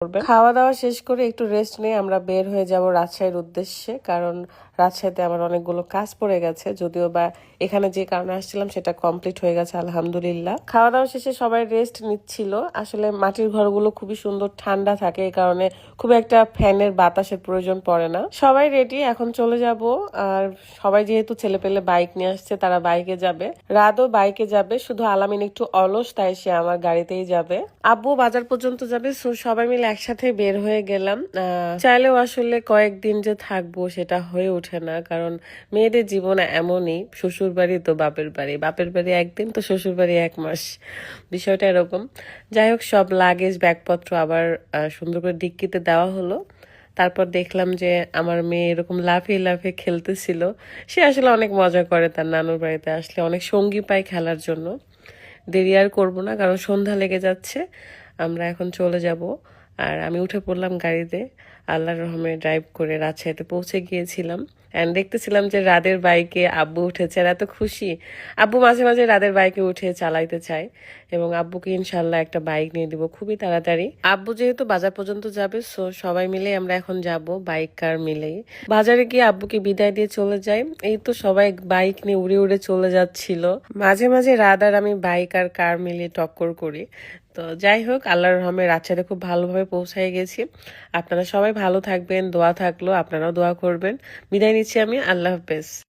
করবেন। খাওয়া দাওয়া শেষ করে একটু রেস্ট নিয়ে আমরা বের হয়ে যাব রাজশাহীর উদ্দেশ্যে, কারণ রাজশাহীতে আমার অনেকগুলো কাজ পড়ে গেছে, যদিও বা এখানে যে কারণে আসছিলাম সেটা কমপ্লিট হয়ে গেছে আলহামদুলিল্লাহ। খাওয়া দাওয়া শেষে সবাই রেস্ট নিচ্ছিল। আসলে মাটির ঘরগুলো খুবই সুন্দর ঠান্ডা থাকে, এই কারণে খুব একটা ফ্যানের বাতাসের প্রয়োজন পড়ে না। সবাই রেডি, এখন চলে যাব। আর সবাই যেহেতু ছেলে পেলে বাইক নিয়ে আসছে, তারা বাইকে যাবে, রাতও বাইকে যাবে, শুধু আলামিন একটু অলস, তাই সে আমার গাড়িতেই যাবে। আব্বু বাজার পর্যন্ত যাবে, সো সবাই মিলে একসাথে বের হয়ে গেলাম। চাইলেও আসলে কয়েকদিন যে থাকবো সেটা হয়ে ওঠে না, কারণ মেয়েদের জীবন এমনই, শ্বশুর বাড়ি তো বাপের বাড়ি, বাপের বাড়ি একদিন তো শ্বশুর বাড়ি 1 মাস, বিষয়টা এরকম। যাই হোক, সব লাগেজ ব্যাগপত্র আবার সুন্দর করে ডিক্কিতে দেওয়া হলো। তারপর দেখলাম যে আমার মেয়ে এরকম লাফিয়ে লাফিয়ে খেলতেছিল। সে আসলে অনেক মজা করে, তার নানুর বাড়িতে আসলে অনেক সঙ্গী পায় খেলার জন্য। দেরি আর করবো না, কারণ সন্ধ্যা লেগে যাচ্ছে। আমরা এখন চলে যাব। আর আমি উঠে পড়লাম গাড়িতে। আল্লাহর রহমে ড্রাইভ করে রাজশাহীতে পৌঁছে গিয়েছিলাম। অ্যান্ড দেখতেছিলাম যে রাদের বাইকে আব্বু উঠেছে, আর এত খুশি। আব্বু মাঝে মাঝে রাদের বাইকে উঠে চালাইতে চায়, এবং আব্বুকে ইনশাল্লাহ একটা বাইক নিয়ে দিব খুবই তাড়াতাড়ি। আব্বু যেহেতু বাজার পর্যন্ত যাবে, সো সবাই মিলে আমরা এখন যাব, বাইক কার মিলেই। বাজারে গিয়ে আব্বুকে বিদায় দিয়ে চলে যাই। এই তো সবাই বাইক নিয়ে উড়ে উড়ে চলে যাচ্ছিল। মাঝে মাঝে রাত আর আমি বাইক আর কার মিলিয়ে টক্কর করি। তো যাই হোক, আল্লাহর রহমে রাজশাহীতে খুব ভালোভাবে পৌঁছায় গেছি। আপনারা সবাই ভালো থাকবেন, দোয়া থাকলো, আপনারাও দোয়া করবেন। বিদায় নিচ্ছি আমি, আল্লাহ হাফেজ।